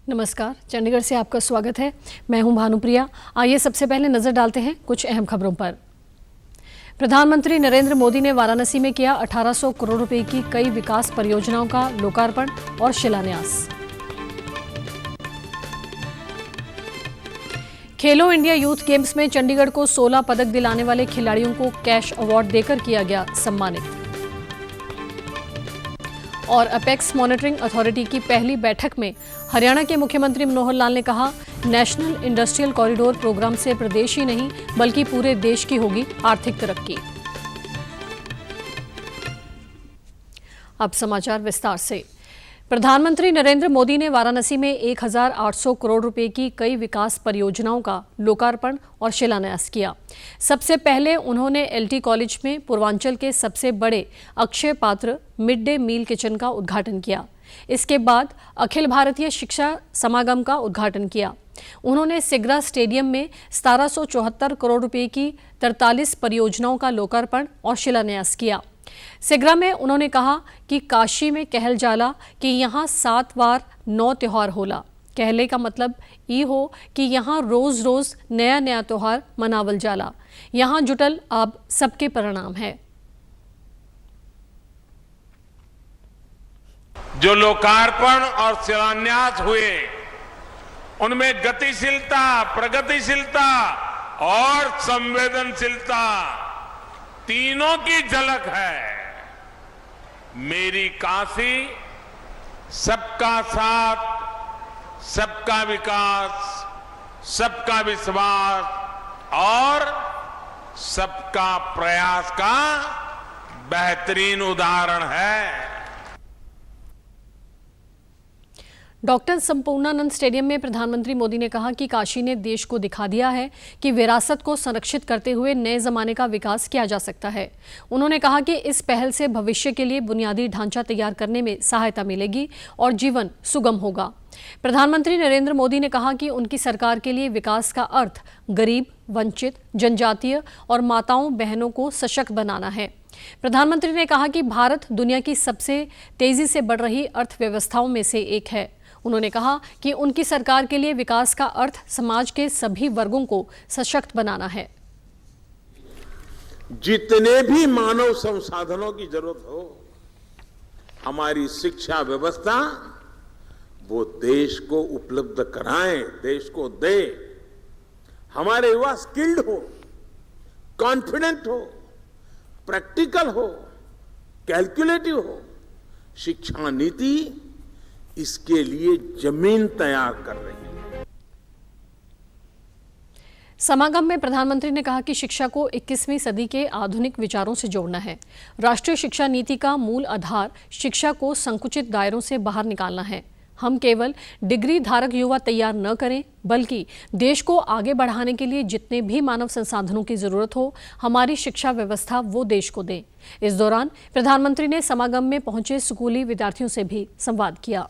नमस्कार, चंडीगढ़ से आपका स्वागत है। मैं हूं भानुप्रिया। आइए सबसे पहले नजर डालते हैं कुछ अहम खबरों पर। प्रधानमंत्री नरेंद्र मोदी ने वाराणसी में किया 1800 करोड़ रुपए की कई विकास परियोजनाओं का लोकार्पण और शिलान्यास। खेलो इंडिया यूथ गेम्स में चंडीगढ़ को 16 पदक दिलाने वाले खिलाड़ियों को कैश अवार्ड देकर किया गया सम्मानित। और अपेक्स मॉनिटरिंग अथॉरिटी की पहली बैठक में हरियाणा के मुख्यमंत्री मनोहर लाल ने कहा, नेशनल इंडस्ट्रियल कॉरिडोर प्रोग्राम से प्रदेश ही नहीं बल्कि पूरे देश की होगी आर्थिक तरक्की। अब समाचार विस्तार से। प्रधानमंत्री नरेंद्र मोदी ने वाराणसी में 1800 करोड़ रुपए की कई विकास परियोजनाओं का लोकार्पण और शिलान्यास किया। सबसे पहले उन्होंने एलटी कॉलेज में पूर्वांचल के सबसे बड़े अक्षय पात्र मिड डे मील किचन का उद्घाटन किया। इसके बाद अखिल भारतीय शिक्षा समागम का उद्घाटन किया। उन्होंने सिगरा स्टेडियम में 1774 करोड़ रुपए की 43 परियोजनाओं का लोकार्पण और शिलान्यास किया। सिगरा में उन्होंने कहा कि काशी में कहल जाला कि यहाँ 7 बार 9 त्योहार होला। कहले का मतलब ई हो कि यहाँ रोज रोज नया नया त्योहार मनावल जाला। यहाँ जुटल अब सबके परिणाम है। जो लोकार्पण और शिलान्यास हुए उनमें गतिशीलता, प्रगतिशीलता और संवेदनशीलता तीनों की झलक है। मेरी काशी सबका साथ, सबका विकास, सबका विश्वास और सबका प्रयास का बेहतरीन उदाहरण है। डॉक्टर संपूर्णानंद स्टेडियम में प्रधानमंत्री मोदी ने कहा कि काशी ने देश को दिखा दिया है कि विरासत को संरक्षित करते हुए नए जमाने का विकास किया जा सकता है। उन्होंने कहा कि इस पहल से भविष्य के लिए बुनियादी ढांचा तैयार करने में सहायता मिलेगी और जीवन सुगम होगा। प्रधानमंत्री नरेंद्र मोदी ने कहा कि उनकी सरकार के लिए विकास का अर्थ गरीब, वंचित, जनजातीय और माताओं बहनों को सशक्त बनाना है। प्रधानमंत्री ने कहा कि भारत दुनिया की सबसे तेजी से बढ़ रही अर्थव्यवस्थाओं में से एक है। उन्होंने कहा कि उनकी सरकार के लिए विकास का अर्थ समाज के सभी वर्गों को सशक्त बनाना है। जितने भी मानव संसाधनों की जरूरत हो, हमारी शिक्षा व्यवस्था वो देश को उपलब्ध कराए, देश को दे। हमारे युवा स्किल्ड हो, कॉन्फिडेंट हो, प्रैक्टिकल हो, कैलकुलेटिव हो। शिक्षा नीति इसके लिए जमीन तैयार कर रही है। समागम में प्रधानमंत्री ने कहा कि शिक्षा को 21वीं सदी के आधुनिक विचारों से जोड़ना है। राष्ट्रीय शिक्षा नीति का मूल आधार शिक्षा को संकुचित दायरों से बाहर निकालना है। हम केवल डिग्री धारक युवा तैयार न करें बल्कि देश को आगे बढ़ाने के लिए जितने भी मानव संसाधनों की जरूरत हो, हमारी शिक्षा व्यवस्था वो देश को दे। इस दौरान प्रधानमंत्री ने समागम में पहुंचे स्कूली विद्यार्थियों से भी संवाद किया।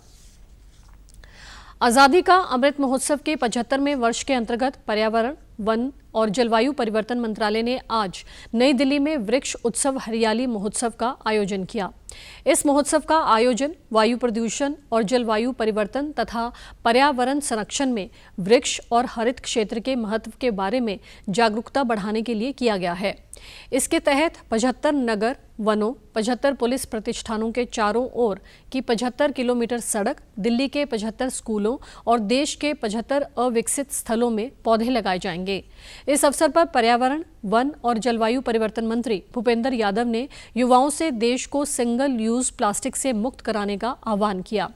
आज़ादी का अमृत महोत्सव के 75वें वर्ष के अंतर्गत पर्यावरण, वन और जलवायु परिवर्तन मंत्रालय ने आज नई दिल्ली में वृक्ष उत्सव हरियाली महोत्सव का आयोजन किया। इस महोत्सव का आयोजन वायु प्रदूषण और जलवायु परिवर्तन तथा पर्यावरण संरक्षण में वृक्ष और हरित क्षेत्र के महत्व के बारे में जागरूकता बढ़ाने के लिए किया गया है। इसके तहत 75 नगर वनों, 75 पुलिस प्रतिष्ठानों के चारों ओर की 75 किलोमीटर सड़क, दिल्ली के 75 स्कूलों और देश के 75 अविकसित स्थलों में पौधे लगाए जाएंगे। इस अवसर पर पर्यावरण, वन और जलवायु परिवर्तन मंत्री भूपेंद्र यादव ने युवाओं से देश को सिंगल यूज प्लास्टिक से मुक्त कराने का आह्वान किया।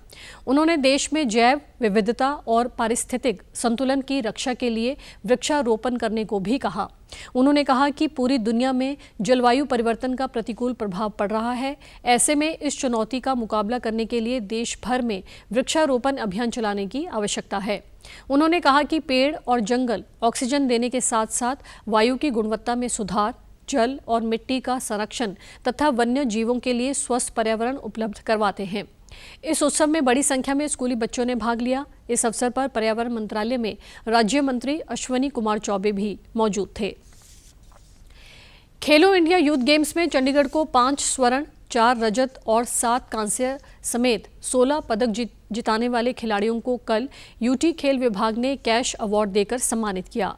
उन्होंने देश में जैव विविधता और पारिस्थितिक संतुलन की रक्षा के लिए वृक्षारोपण करने को भी कहा। उन्होंने कहा कि पूरी दुनिया में जलवायु परिवर्तन का प्रतिकूल प्रभाव पड़ रहा है। ऐसे में इस चुनौती का मुकाबला करने के लिए देश भर में वृक्षारोपण अभियान चलाने की आवश्यकता है। उन्होंने कहा कि पेड़ और जंगल ऑक्सीजन देने के साथ साथ वायु की गुणवत्ता में सुधार, जल और मिट्टी का संरक्षण तथा वन्य जीवों के लिए स्वस्थ पर्यावरण उपलब्ध करवाते हैं। इस उत्सव में बड़ी संख्या में स्कूली बच्चों ने भाग लिया। इस अवसर पर पर्यावरण मंत्रालय में राज्य मंत्री अश्विनी कुमार चौबे भी मौजूद थे। खेलो इंडिया यूथ गेम्स में चंडीगढ़ को 5 स्वर्ण, 4 रजत और 7 कांस्य समेत 16 पदक जिताने वाले खिलाड़ियों को कल यूटी खेल विभाग ने कैश अवार्ड देकर सम्मानित किया।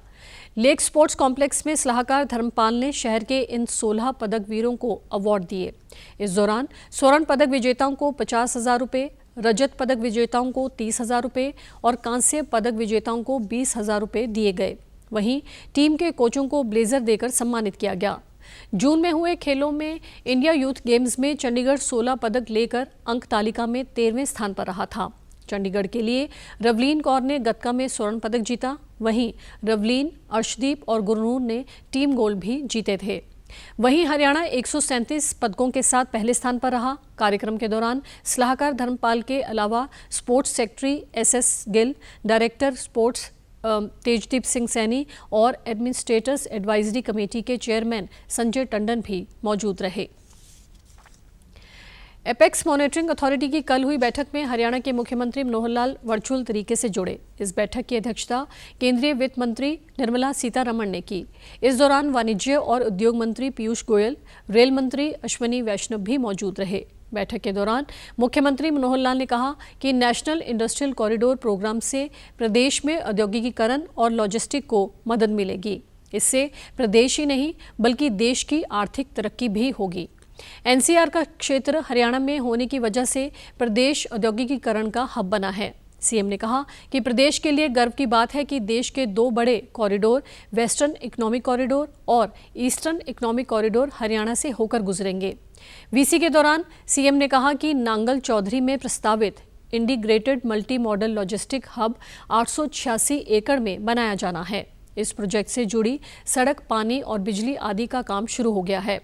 लेक स्पोर्ट्स कॉम्प्लेक्स में सलाहकार धर्मपाल ने शहर के इन 16 पदक वीरों को अवार्ड दिए। इस दौरान स्वर्ण पदक विजेताओं को 50,000 रुपये, रजत पदक विजेताओं को 30,000 रुपये और कांस्य पदक विजेताओं को 20,000 रुपये दिए गए। वहीं टीम के कोचों को ब्लेजर देकर सम्मानित किया गया। जून में हुए खेलों में इंडिया यूथ गेम्स में चंडीगढ़ 16 पदक लेकर अंक तालिका में 13वें स्थान पर रहा था। चंडीगढ़ के लिए रवलीन कौर ने गतका में स्वर्ण पदक जीता। वहीं रवलीन, अर्शदीप और गुरनूर ने टीम गोल्ड भी जीते थे। वहीं हरियाणा 137 पदकों के साथ पहले स्थान पर रहा। कार्यक्रम के दौरान सलाहकार धर्मपाल के अलावा sports secretary SS Gill, director sports Tejdeep Singh Saini और एडमिनिस्ट्रेटर्स एडवाइजरी कमेटी के चेयरमैन संजय टंडन भी मौजूद रहे। एपेक्स मॉनिटरिंग अथॉरिटी की कल हुई बैठक में हरियाणा के मुख्यमंत्री मनोहर लाल वर्चुअल तरीके से जुड़े। इस बैठक की अध्यक्षता केंद्रीय वित्त मंत्री निर्मला सीतारमण ने की। इस दौरान वाणिज्य और उद्योग मंत्री पीयूष गोयल, रेल मंत्री अश्विनी वैष्णव भी मौजूद रहे। बैठक के दौरान मुख्यमंत्री मनोहर लाल ने कहा कि नेशनल इंडस्ट्रियल कॉरिडोर प्रोग्राम से प्रदेश में औद्योगिकीकरण और लॉजिस्टिक को मदद मिलेगी। इससे प्रदेश ही नहीं बल्कि देश की आर्थिक तरक्की भी होगी। एनसीआर का क्षेत्र हरियाणा में होने की वजह से प्रदेश औद्योगिकीकरण का हब बना है। सीएम ने कहा कि प्रदेश के लिए गर्व की बात है कि देश के 2 बड़े कॉरिडोर, वेस्टर्न इकोनॉमिक कॉरिडोर और ईस्टर्न इकोनॉमिक कॉरिडोर हरियाणा से होकर गुजरेंगे। वीसी के दौरान सीएम ने कहा कि नांगल चौधरी में प्रस्तावित integrated multi modal logistic hub 886 एकड़ में बनाया जाना है। इस प्रोजेक्ट से जुड़ी सड़क, पानी और बिजली आदि का काम शुरू हो गया है।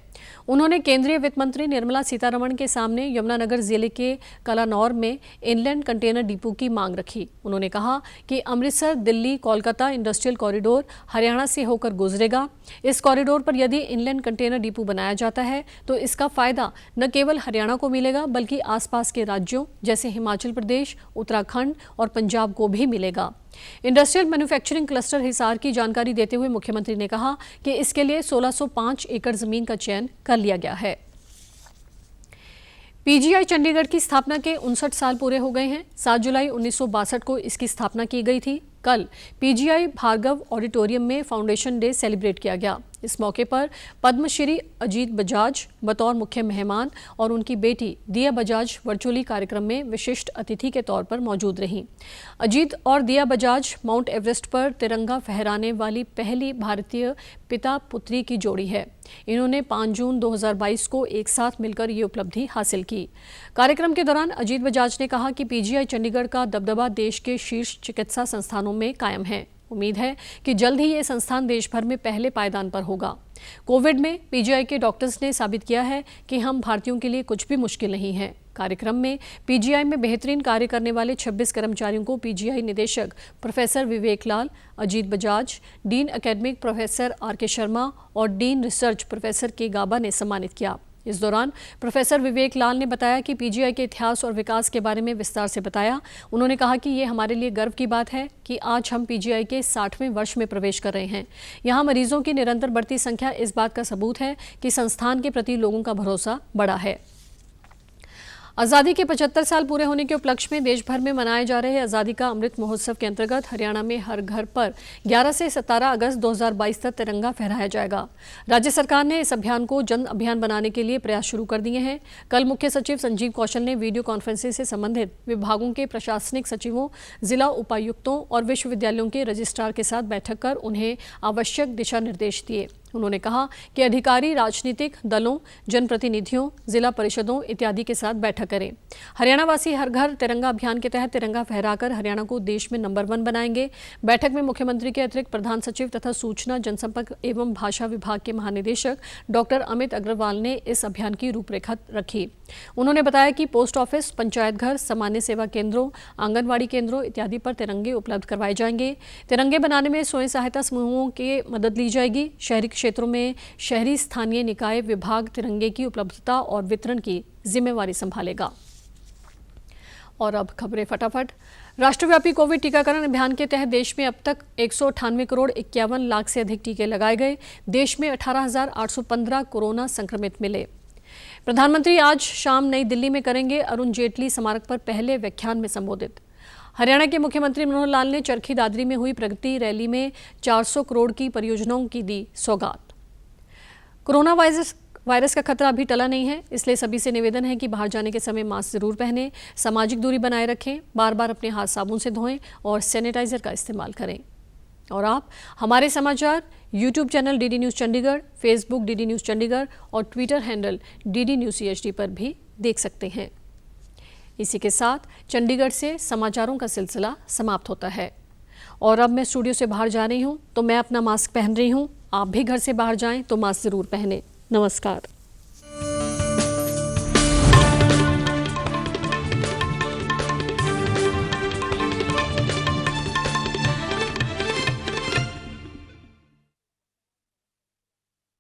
उन्होंने केंद्रीय वित्त मंत्री निर्मला सीतारमण के सामने यमुनानगर जिले के कलानौर में इनलैंड कंटेनर डिपो की मांग रखी। उन्होंने कहा कि अमृतसर, दिल्ली, कोलकाता इंडस्ट्रियल कॉरिडोर हरियाणा से होकर गुजरेगा। इस कॉरिडोर पर यदि इनलैंड कंटेनर डिपो बनाया जाता है तो इसका फायदा न केवल हरियाणा को मिलेगा बल्कि आसपास के राज्यों जैसे हिमाचल प्रदेश, उत्तराखंड और पंजाब को भी मिलेगा। इंडस्ट्रियल मैन्युफैक्चरिंग क्लस्टर हिसार की जानकारी देते हुए मुख्यमंत्री ने कहा कि इसके लिए 1605 एकड़ जमीन का चयन कर लिया गया है। पीजीआई चंडीगढ़ की स्थापना के 59 साल पूरे हो गए हैं। 7 जुलाई 1962 को इसकी स्थापना की गई थी। कल पीजीआई भार्गव ऑडिटोरियम में फाउंडेशन डे सेलिब्रेट किया गया। इस मौके पर पद्मश्री अजीत बजाज बतौर मुख्य मेहमान और उनकी बेटी दिया बजाज वर्चुअली कार्यक्रम में विशिष्ट अतिथि के तौर पर मौजूद रहीं। अजीत और दिया बजाज माउंट एवरेस्ट पर तिरंगा फहराने वाली पहली भारतीय पिता पुत्री की जोड़ी है। इन्होंने 5 जून 2022 को एक साथ मिलकर ये उपलब्धि हासिल की। कार्यक्रम के दौरान अजीत बजाज ने कहा कि पीजीआई चंडीगढ़ का दबदबा देश के शीर्ष चिकित्सा संस्थानों में कायम है। उम्मीद है कि जल्द ही ये संस्थान देश भर में पहले पायदान पर होगा। कोविड में पीजीआई के डॉक्टर्स ने साबित किया है कि हम भारतीयों के लिए कुछ भी मुश्किल नहीं है। कार्यक्रम में पीजीआई में बेहतरीन कार्य करने वाले 26 कर्मचारियों को पीजीआई निदेशक professor Vivek Lal, Ajit Bajaj, dean academic professor RK. Sharma और डीन रिसर्च प्रोफेसर के गाबा ने सम्मानित किया। इस दौरान प्रोफेसर विवेक लाल ने बताया कि पीजीआई के इतिहास और विकास के बारे में विस्तार से बताया। उन्होंने कहा कि ये हमारे लिए गर्व की बात है कि आज हम पीजीआई के 60वें वर्ष में प्रवेश कर रहे हैं। यहाँ मरीजों की निरंतर बढ़ती संख्या इस बात का सबूत है कि संस्थान के प्रति लोगों का भरोसा बढ़ा है। आज़ादी के 75 साल पूरे होने के उपलक्ष्य में देश भर में मनाए जा रहे आज़ादी का अमृत महोत्सव के अंतर्गत हरियाणा में हर घर पर 11 से 17 अगस्त 2022 तक तिरंगा फहराया जाएगा। राज्य सरकार ने इस अभियान को जन अभियान बनाने के लिए प्रयास शुरू कर दिए हैं। कल मुख्य सचिव संजीव कौशल ने वीडियो कॉन्फ्रेंसिंग से संबंधित विभागों के प्रशासनिक सचिवों, जिला उपायुक्तों और विश्वविद्यालयों के रजिस्ट्रार के साथ बैठक कर उन्हें आवश्यक दिशा निर्देश दिए। उन्होंने कहा कि अधिकारी राजनीतिक दलों, जनप्रतिनिधियों, जिला परिषदों इत्यादि के साथ बैठक करें। हरियाणा वासी हर घर तिरंगा अभियान के तहत तिरंगा फहराकर हरियाणा को देश में नंबर 1 बनाएंगे। बैठक में मुख्यमंत्री के अतिरिक्त प्रधान सचिव तथा सूचना, जनसंपर्क एवं भाषा विभाग के महानिदेशक डॉक्टर अमित अग्रवाल ने इस अभियान की रूपरेखा रखी। उन्होंने बताया कि पोस्ट ऑफिस, पंचायत घर, सामान्य सेवा केंद्रों, आंगनबाड़ी केंद्रों इत्यादि पर तिरंगे उपलब्ध करवाए जाएंगे। तिरंगे बनाने में स्वयं सहायता समूहों की मदद ली जाएगी। शहरी क्षेत्रों में शहरी स्थानीय निकाय विभाग तिरंगे की उपलब्धता और वितरण की जिम्मेवारी संभालेगा। और अब खबरें फटाफट। राष्ट्रव्यापी कोविड टीकाकरण अभियान के तहत देश में अब तक 198 करोड़ 51 लाख से अधिक टीके लगाए गए। देश में 18,815 कोरोना संक्रमित मिले। प्रधानमंत्री आज शाम नई दिल्ली में करेंगे अरुण जेटली स्मारक पर पहले व्याख्यान में संबोधित। हरियाणा के मुख्यमंत्री मनोहर लाल ने चरखी दादरी में हुई प्रगति रैली में 400 करोड़ की परियोजनाओं की दी सौगात। कोरोना वायरस का खतरा अभी टला नहीं है, इसलिए सभी से निवेदन है कि बाहर जाने के समय मास्क जरूर पहनें, सामाजिक दूरी बनाए रखें, बार बार अपने हाथ साबुन से धोएं और सैनिटाइजर का इस्तेमाल करें। और आप हमारे समाचार YouTube channel DD news Chandigarh, Facebook DD news Chandigarh और Twitter handle DD news CHD पर भी देख सकते हैं। इसी के साथ चंडीगढ़ से समाचारों का सिलसिला समाप्त होता है और अब मैं स्टूडियो से बाहर जा रही हूं, तो मैं अपना मास्क पहन रही हूं। आप भी घर से बाहर जाएं तो मास्क जरूर पहनें। नमस्कार।